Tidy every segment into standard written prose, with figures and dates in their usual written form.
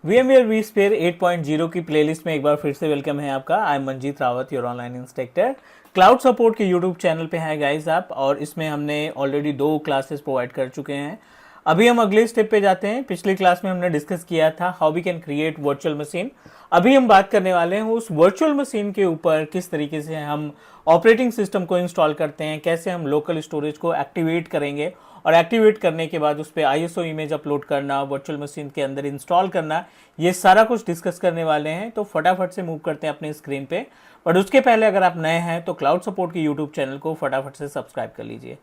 VMware vSphere 8.0 की playlist में एक बार फिर से वेलकम है आपका। I am Manjeet Rawat, your online instructor. Cloud support के यूट्यूब चैनल पे हैं गाइस आप, और इसमें हमने ऑलरेडी 2 क्लासेस प्रोवाइड कर चुके हैं। अभी हम अगले स्टेप पे जाते हैं। पिछली क्लास में हमने डिस्कस किया था how we can create virtual machine. अभी हम बात करने वाले हैं उस वर्चुअल मशीन के ऊपर किस तरीके से हम ऑपरेटिंग सिस्टम को इंस्टॉल करते हैं, कैसे हम लोकल स्टोरेज को एक्टिवेट करेंगे, और एक्टिवेट करने के बाद उस पर आईएसओ इमेज अपलोड करना, वर्चुअल मशीन के अंदर इंस्टॉल करना, ये सारा कुछ डिस्कस करने वाले हैं। तो फटाफट से मूव करते हैं अपने स्क्रीन पे। बट उसके पहले अगर आप नए हैं तो क्लाउड सपोर्ट के यूट्यूब चैनल को फटाफट से सब्सक्राइब कर लीजिए।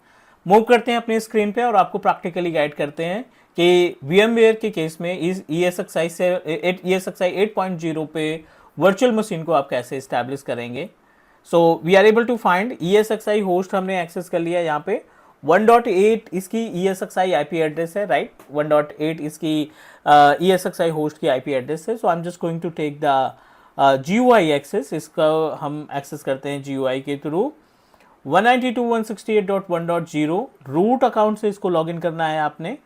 मूव करते हैं अपनी स्क्रीन पे और आपको प्रैक्टिकली गाइड करते हैं कि VMware के केस में इस ESXi 8.0 पे वर्चुअल मशीन को आप कैसे इस्टेब्लिश करेंगे। So we are able to find ESXi host हमने एक्सेस कर लिया। यहाँ पे 1.8 इसकी ESXi IP एड्रेस है, राइट। 1.8 इसकी ESXi होस्ट की IP एड्रेस है। So I am just going to take the GUI access. इसका हम एक्सेस करते हैं GUI के थ्रू। 192.168.1.0 रूट अकाउंट से इसको लॉगिन करना है आपने,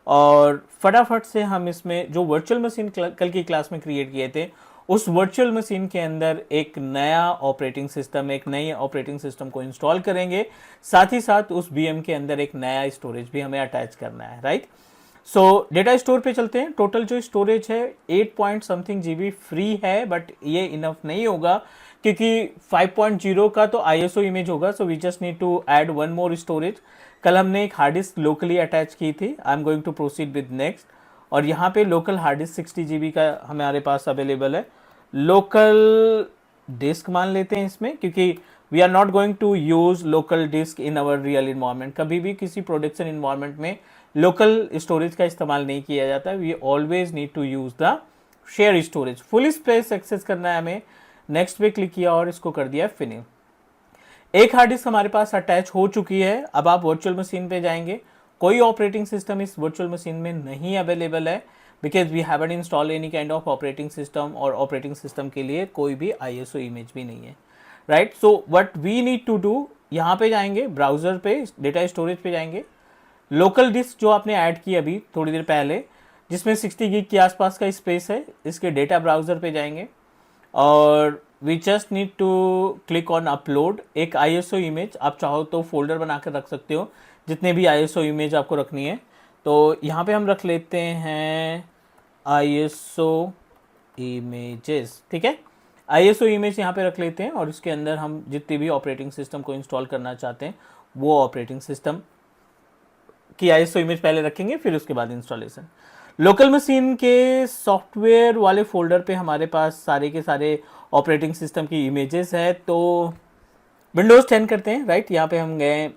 और फटाफट से हम इसमें जो वर्चुअल मशीन कल की क्लास में क्रिएट किए थे उस वर्चुअल मशीन के अंदर एक नया ऑपरेटिंग सिस्टम, एक नई ऑपरेटिंग सिस्टम को इंस्टॉल करेंगे। साथ ही साथ उस VM के अंदर एक नया स्टोरेज भी हमें अटैच करना है, राइट। सो डेटा स्टोर पे चलते हैं। टोटल जो स्टोरेज है 8 पॉइंट समथिंग GB फ्री है, बट ये इनफ नहीं होगा क्योंकि 5.0 का तो ISO इमेज होगा। So we just need to add one more storage. कल हमने एक हार्ड डिस्क लोकली अटैच की थी। I am going to proceed with next. और यहाँ पे लोकल हार्ड डिस्क 60 GB का हमारे पास अवेलेबल है। लोकल डिस्क मान लेते हैं इसमें, क्योंकि we are not going to use local disk in our real environment. कभी भी किसी प्रोडक्शन इन्वायरमेंट में लोकल स्टोरेज का इस्तेमाल नहीं किया जाता। We always need to use the share storage. Full space access करना है हमें। नेक्स्ट पे क्लिक किया और इसको कर दिया फिनिश। एक हार्ड डिस्क हमारे पास अटैच हो चुकी है। अब आप वर्चुअल मशीन पे जाएंगे। कोई ऑपरेटिंग सिस्टम इस वर्चुअल मशीन में नहीं अवेलेबल है, because we haven't install any kind of operating system, और ऑपरेटिंग सिस्टम के लिए कोई भी ISO इमेज भी नहीं है, right. So what we need to do, यहाँ पे जाएंगे, ब्राउजर पे डेटा स्टोरेज पे जाएंगे। लोकल डिस्क जो आपने ऐड की अभी थोड़ी देर पहले, जिसमें 60 GB के आसपास का स्पेस है, इसके डेटा ब्राउजर पे जाएंगे और we just need to click on upload एक ISO इमेज। आप चाहो तो फोल्डर बना कर रख सकते हो जितने भी ISO इमेज आपको रखनी है। तो यहाँ पे हम रख लेते हैं ISO इमेजेस, ठीक है। ISO इमेज यहाँ पे रख लेते हैं और इसके अंदर हम जितनी भी ऑपरेटिंग सिस्टम को इंस्टॉल करना चाहते हैं वो ऑपरेटिंग सिस्टम की ISO इमेज पहले रखेंगे, फिर उसके बाद इंस्टॉलेशन। लोकल मशीन के सॉफ्टवेयर वाले फोल्डर पे हमारे पास सारे के सारे ऑपरेटिंग सिस्टम की इमेजेस है। तो विंडोज़ 10 करते हैं, राइट। यहाँ पे हम गए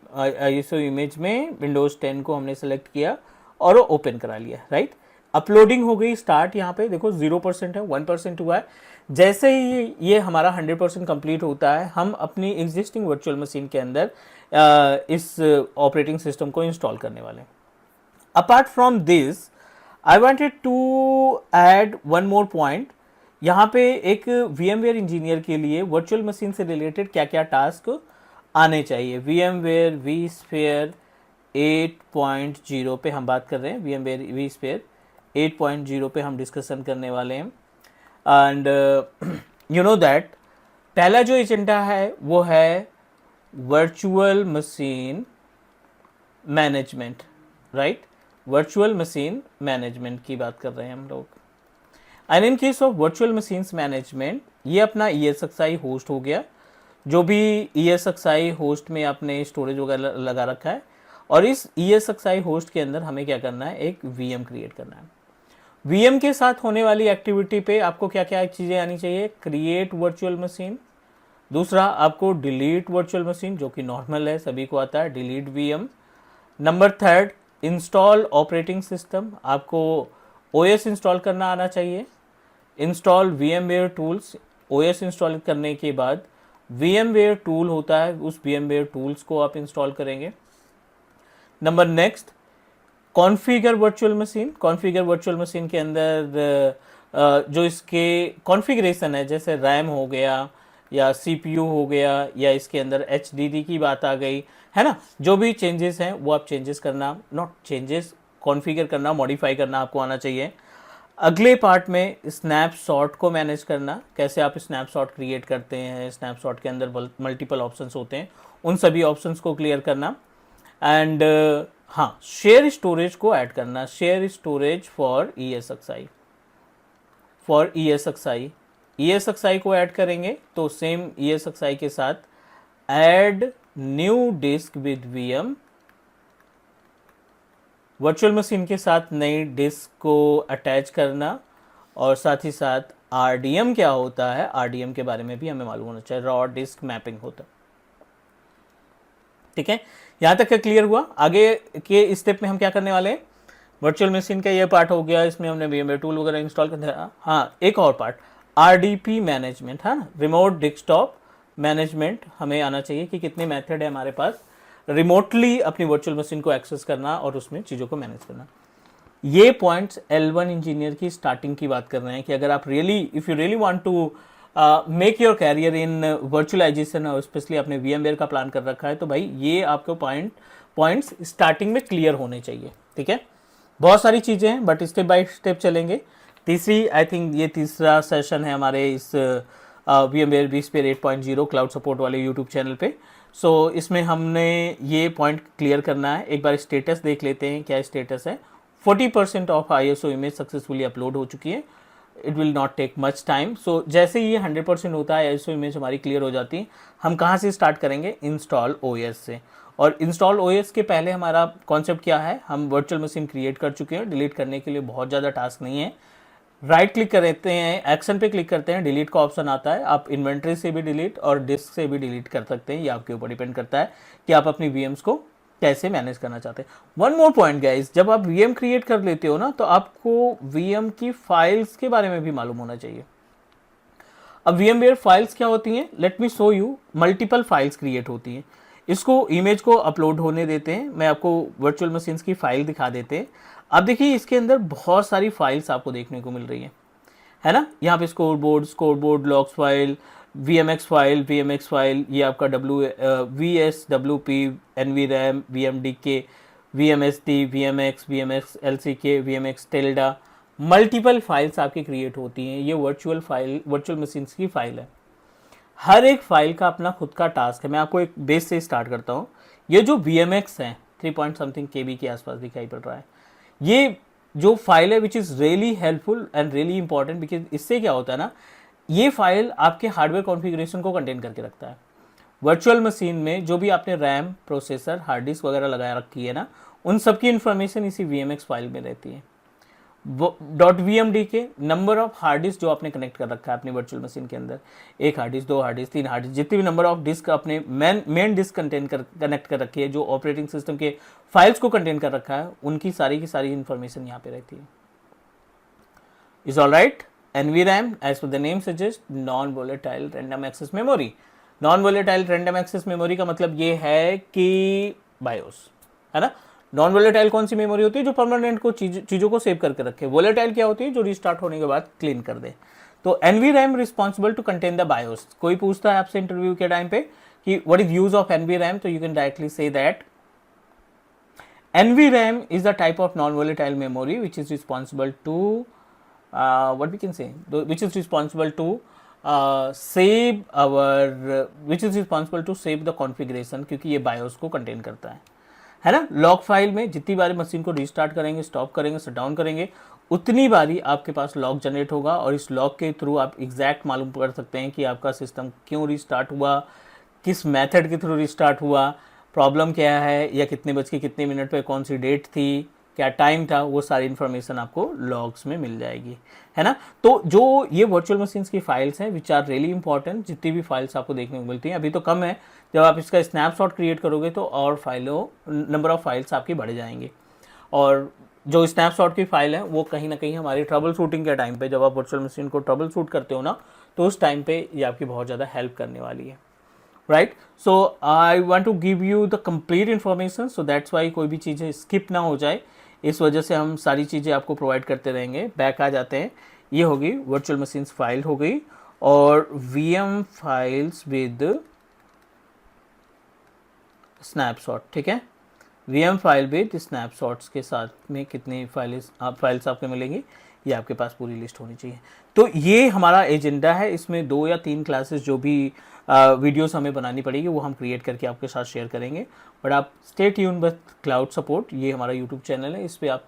ISO इमेज में, विंडोज़ 10 को हमने सेलेक्ट किया और ओपन करा लिया, राइट। अपलोडिंग हो गई स्टार्ट। यहाँ पे देखो 0% है, 1% हुआ है। जैसे ही ये हमारा 100% कंप्लीट होता है, हम अपनी एग्जिस्टिंग वर्चुअल मशीन के अंदर इस ऑपरेटिंग सिस्टम को इंस्टॉल करने वाले हैं। Apart from this I wanted to add one more point. यहाँ पे एक VMware इंजीनियर के लिए वर्चुअल मशीन से रिलेटेड क्या क्या टास्क आने चाहिए। VMware vSphere 8.0 पे हम बात कर रहे हैं। VMware vSphere 8.0 पे हम डिस्कशन करने वाले हैं। एंड यू नो दैट पहला जो एजेंडा है वो है virtual machine management, right. Virtual machine management की बात कर रहे हैं हम लोग। And in case of virtual machines management, ये अपना ESXi होस्ट हो गया। जो भी ESXi होस्ट में आपने स्टोरेज वगैरह लगा रखा है, और इस ESXi होस्ट के अंदर हमें क्या करना है, एक VM क्रिएट करना है। VM के साथ होने वाली एक्टिविटी पे आपको क्या क्या चीज़ें आनी चाहिए। क्रिएट वर्चुअल मशीन, दूसरा आपको डिलीट वर्चुअल मशीन, जो कि नॉर्मल है, सभी को आता है, delete VM। Number third, install operating system, आपको OS इंस्टॉल करना आना चाहिए। Install VMware tools, OS install करने के बाद VMware टूल होता है, उस VMware टूल्स को आप इंस्टॉल करेंगे। Number next, configure virtual machine. Configure virtual machine के अंदर जो इसके कॉन्फ़िगरेशन है, जैसे रैम हो गया या CPU हो गया, या इसके अंदर HDD की बात आ गई, है ना। जो भी चेंजेस हैं वो आप चेंजेस करना, नॉट चेंजेस, कॉन्फ़िगर करना, मॉडिफाई करना आपको आना चाहिए। अगले पार्ट में स्नैपशॉट को मैनेज करना, कैसे आप स्नैपशॉट क्रिएट करते हैं, स्नैपशॉट के अंदर मल्टीपल ऑप्शंस होते हैं, उन सभी ऑप्शंस को क्लियर करना। एंड हाँ, शेयर स्टोरेज को ऐड करना, share storage for ESXi, for ESXi को ऐड करेंगे तो सेम ESXi के साथ add new disk with VM, virtual machine के साथ नई डिस्क को अटैच करना, और साथ ही साथ RDM क्या होता है, RDM के बारे में भी हमें मालूम होना चाहिए, रॉ डिस्क मैपिंग होता है। ठीक है, यहां तक का क्लियर हुआ। आगे के स्टेप में हम क्या करने वाले हैं, वर्चुअल मशीन का ये पार्ट हो गया, इसमें हमने VMware टूल वगैरह इंस्टॉल कर दिया। हाँ, एक और पार्ट RDP मैनेजमेंट, है ना, रिमोट डेस्कटॉप मैनेजमेंट हमें आना चाहिए कि कितने मेथड है हमारे पास रिमोटली अपनी वर्चुअल मशीन को एक्सेस करना और उसमें चीज़ों को मैनेज करना। ये पॉइंट्स L1 इंजीनियर की स्टार्टिंग की बात कर रहे हैं कि अगर आप if you really want to make your career in virtualization और स्पेशली आपने VMware का प्लान कर रखा है, तो भाई ये आपको पॉइंट्स स्टार्टिंग में क्लियर होने चाहिए। ठीक है, बहुत सारी चीज़ें हैं बट स्टेप बाय स्टेप चलेंगे। आई थिंक ये तीसरा सेशन है हमारे इस VMware vSphere 8.0 क्लाउड सपोर्ट वाले यूट्यूब चैनल पे। सो इसमें हमने ये पॉइंट क्लियर करना है। एक बार स्टेटस देख लेते हैं, क्या स्टेटस है। 40% of ISO image successfully upload हो चुकी है। It will not take much time. So जैसे ये 100% होता है, ISO इमेज हमारी क्लियर हो जाती है, हम कहाँ से स्टार्ट करेंगे, इंस्टॉल OS से। और इंस्टॉल OS के पहले हमारा कॉन्सेप्ट क्या है, हम वर्चुअल मशीन क्रिएट कर चुके हैं, डिलीट करने के लिए बहुत ज़्यादा टास्क नहीं है। राइट क्लिक करते हैं, एक्शन पे क्लिक करते हैं, डिलीट का ऑप्शन आता है। आप इन्वेंट्री से भी डिलीट और डिस्क से भी डिलीट कर सकते हैं, ये आपके ऊपर डिपेंड करता है कि आप अपनी VMs को कैसे मैनेज करना चाहते हैं। वन मोर पॉइंट गाइस, जब आप VM क्रिएट कर लेते हो ना, तो आपको VM की फाइल्स के बारे में भी मालूम होना चाहिए। अब VMware फाइल्स क्या होती हैं, let me show you. Multiple files create होती हैं, इसको इमेज को अपलोड होने देते हैं। मैं आपको वर्चुअल मशीन्स की फाइल दिखा देते हैं। अब देखिए इसके अंदर बहुत सारी फाइल्स आपको देखने को मिल रही है ना। यहाँ पे scoreboard, logs file, VMX file, ये आपका VSWP, NVRAM, VMDK, VMSD, VMX LCK, VMX tilde, multiple files आपकी क्रिएट होती हैं। ये वर्चुअल मशीन्स की फाइल है। हर एक फाइल का अपना खुद का टास्क है। मैं आपको एक बेस से स्टार्ट करता हूँ। ये जो VMX है 3 पॉइंट समथिंग KB के आसपास दिखाई पड़ रहा है, ये जो फाइल है which is really helpful and really important, because इससे क्या होता है ना, ये फाइल आपके हार्डवेयर कॉन्फ़िगरेशन को कंटेन करके रखता है। वर्चुअल मशीन में जो भी आपने रैम, प्रोसेसर, हार्ड डिस्क वगैरह लगाया रखी है ना, उन सब की इन्फॉर्मेशन इसी VMX फाइल में रहती है। .vmd number of hard disk जो आपने कनेक्ट कर रखा है अपनी वर्चुअल मशीन के अंदर, 1 hard disk, 2 hard disk, 3 hard disk, जितनी भी नंबर ऑफ डिस्क अपने मेन डिस्क कनेक्ट कर रखी है, जो ऑपरेटिंग सिस्टम के फाइल्स को कंटेन कर रखा है, उनकी सारी की सारी इन्फॉर्मेशन यहाँ पे रहती है। Is all right. NVRAM as per the name suggest, non volatile random access memory. Non volatile random access memory का मतलब ये है कि बायोस, है ना। नॉन वोलेटाइल कौन सी मेमोरी होती है, जो परमानेंट को चीज़ों को सेव करके रखे। वोलेटाइल क्या होती है, जो रिस्टार्ट होने के बाद क्लीन कर दे। तो NVRAM responsible to contain the BIOS. कोई पूछता है आपसे इंटरव्यू के टाइम पे कि what is use of NVRAM, तो you can directly say that NVRAM is a type of non-volatile memory which is responsible to what we can say, which is responsible to save the configuration, क्योंकि ये BIOS को contain करता है ना। Log file में जितनी बार machine को restart करेंगे, स्टॉप करेंगे, शट डाउन करेंगे, उतनी बारी आपके पास लॉग जनरेट होगा और इस लॉग के थ्रू आप एग्जैक्ट मालूम कर सकते हैं कि आपका सिस्टम क्यों रिस्टार्ट हुआ, किस मेथड के थ्रू रिस्टार्ट हुआ, प्रॉब्लम क्या है, या कितने बज के कितने मिनट पे कौन सी डेट थी, क्या टाइम था, वो सारी इन्फॉर्मेशन आपको लॉग्स में मिल जाएगी, है ना। तो जो ये वर्चुअल मशीन्स की फाइल्स हैं विच आर रियली इंपॉर्टेंट, जितनी भी फाइल्स आपको देखने को मिलती हैं, अभी तो कम है, जब आप इसका स्नैपशॉट क्रिएट करोगे तो और नंबर ऑफ फाइल्स आपकी बढ़ जाएंगी। और जो स्नैपशॉट की फाइल है वो कहीं ना कहीं हमारी ट्रबल शूटिंग के टाइम पे, जब आप वर्चुअल मशीन को ट्रबल शूट करते हो ना, तो उस टाइम पे ये आपकी बहुत ज़्यादा हेल्प करने वाली है, right. So I want to give you the complete information, so that's why कोई भी चीज़ें स्किप ना हो जाए, इस वजह से हम सारी चीज़ें आपको प्रोवाइड करते रहेंगे। बैक आ जाते हैं, ये होगी वर्चुअल मशीन्स फाइल हो गई, और VM फाइल्स विद स्नैपशॉट, ठीक है। VM फाइल विद स्नैपशॉट्स के साथ में कितनी फाइल्स आपको मिलेंगी, ये आपके पास पूरी लिस्ट होनी चाहिए। तो ये हमारा एजेंडा है, इसमें 2 या 3 क्लासेस जो भी वीडियोस हमें बनानी पड़ेगी वो हम क्रिएट करके आपके साथ शेयर करेंगे। बट आप stay tune with cloud support, ये हमारा यूट्यूब चैनल है, इस पर आप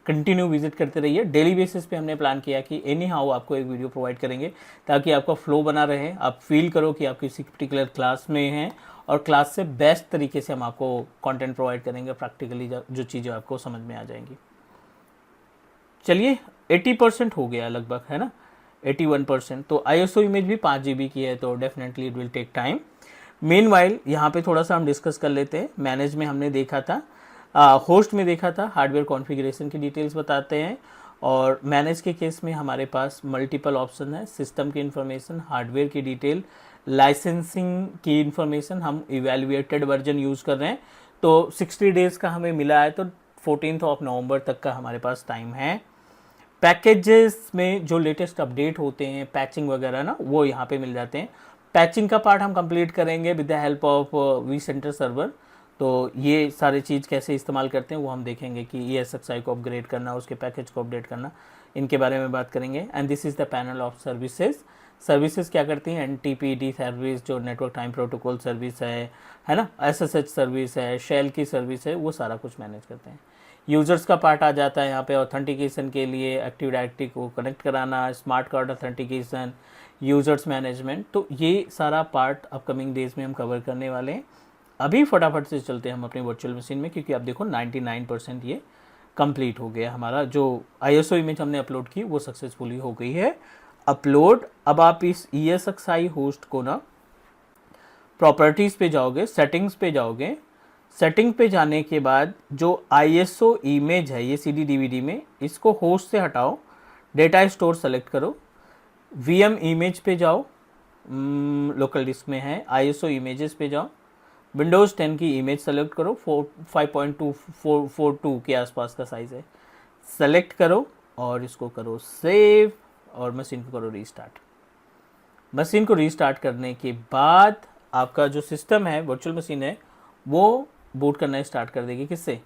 कंटिन्यू विजिट करते रहिए। डेली बेसिस पे हमने प्लान किया कि एनी हाउ आपको एक वीडियो प्रोवाइड करेंगे ताकि आपका फ्लो बना रहे, आप फील करो कि आप किसी पर्टिकुलर क्लास में हैं और क्लास से बेस्ट तरीके से हम आपको कंटेंट प्रोवाइड करेंगे, प्रैक्टिकली जो चीज़ें आपको समझ में आ जाएंगी। चलिए 80% हो गया लगभग, है ना, 81%। तो ISO इमेज भी 5 GB की है, तो definitely it will take time. Meanwhile यहाँ पे थोड़ा सा हम डिस्कस कर लेते हैं। मैनेज में हमने देखा था, होस्ट में देखा था, हार्डवेयर कॉन्फ़िगरेशन की डिटेल्स बताते हैं, और मैनेज के केस में हमारे पास मल्टीपल ऑप्शन है, सिस्टम की इन्फॉर्मेशन, हार्डवेयर की डिटेल, लाइसेंसिंग की इन्फॉर्मेशन। हम इवेल्युएटेड वर्जन यूज़ कर रहे हैं, तो 60 डेज़ का हमें मिला है, तो 14 नवंबर तक का हमारे पास टाइम है। पैकेजेस में जो लेटेस्ट अपडेट होते हैं, पैचिंग वगैरह ना, वो यहाँ पे मिल जाते हैं। पैचिंग का पार्ट हम कंप्लीट करेंगे with the help of vCenter server. तो ये सारी चीज़ कैसे इस्तेमाल करते हैं वो हम देखेंगे कि ESXi को अपग्रेड करना, उसके पैकेज को अपडेट करना, इनके बारे में बात करेंगे। And this is the panel of services. Services क्या करती हैं? NTPD सर्विस जो नेटवर्क टाइम प्रोटोकॉल सर्विस है ना, SSH सर्विस है, शेल की सर्विस है, वो सारा कुछ मैनेज करते हैं। यूज़र्स का पार्ट आ जाता है यहाँ पे, ऑथेंटिकेशन के लिए एक्टिव डायरेक्टरी को कनेक्ट कराना, smart card authentication, users management. तो ये सारा पार्ट अपकमिंग डेज में हम कवर करने वाले हैं। अभी फटाफट से चलते हैं हम अपनी वर्चुअल मशीन में, क्योंकि आप देखो 99% ये कंप्लीट हो गया हमारा। जो ISO इमेज हमने अपलोड की वो सक्सेसफुली हो गई है अपलोड। अब आप इस ESXi होस्ट को ना प्रॉपर्टीज़ पे जाओगे, सेटिंग्स पे जाओगे। सेटिंग पे जाने के बाद जो ISO इमेज है ये CD DVD में, इसको होस्ट से हटाओ, डेटा स्टोर सेलेक्ट करो, VM इमेज पे जाओ, लोकल डिस्क में है, ISO इमेजेस पे जाओ, विंडोज़ 10 की इमेज सेलेक्ट करो, 5.242 के आसपास का साइज़ है, सेलेक्ट करो और इसको करो सेव और मशीन को करो रीस्टार्ट। मशीन को रीस्टार्ट करने के बाद आपका जो सिस्टम है, वर्चुअल मशीन है, वो बूट करना स्टार्ट कर देगी। किससे?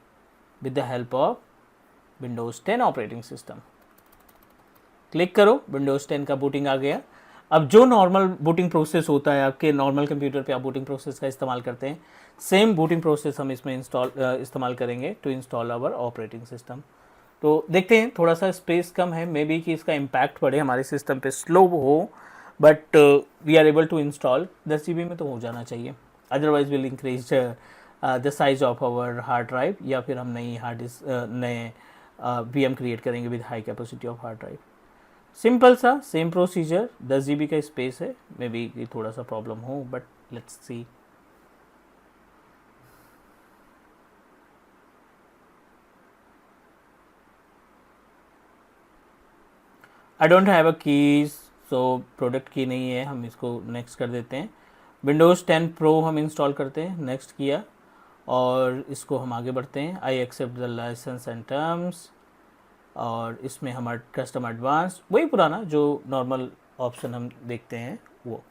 With the help of Windows 10 operating system. Click करो, विंडोज़ 10 का बूटिंग आ गया। अब जो नॉर्मल बूटिंग प्रोसेस होता है, आपके नॉर्मल कंप्यूटर पे आप बूटिंग प्रोसेस का इस्तेमाल करते हैं, सेम बूटिंग प्रोसेस हम इसमें इस्तेमाल करेंगे to install our operating system. तो देखते हैं, थोड़ा सा स्पेस कम है, मे बी कि इसका इम्पैक्ट पड़े हमारे सिस्टम पे, स्लो हो, but we are able to install. 10 GB में तो हो जाना चाहिए, otherwise will increase the size of our hard drive, या फिर हम नई हार्ड डिस्क नए VM क्रिएट करेंगे with high capacity of hard drive. Simple सा सेम प्रोसीजर, 10 GB का स्पेस है, मे बी थोड़ा सा प्रॉब्लम हो, but let's see. I don't have a keys, so product key नहीं है, हम इसको नेक्स्ट कर देते हैं। विंडोज़ 10 प्रो हम इंस्टॉल करते हैं, नेक्स्ट किया, और इसको हम आगे बढ़ते हैं। I accept the license and terms, और इसमें हमारा कस्टम एडवांस, वही पुराना जो नॉर्मल ऑप्शन हम देखते हैं वो।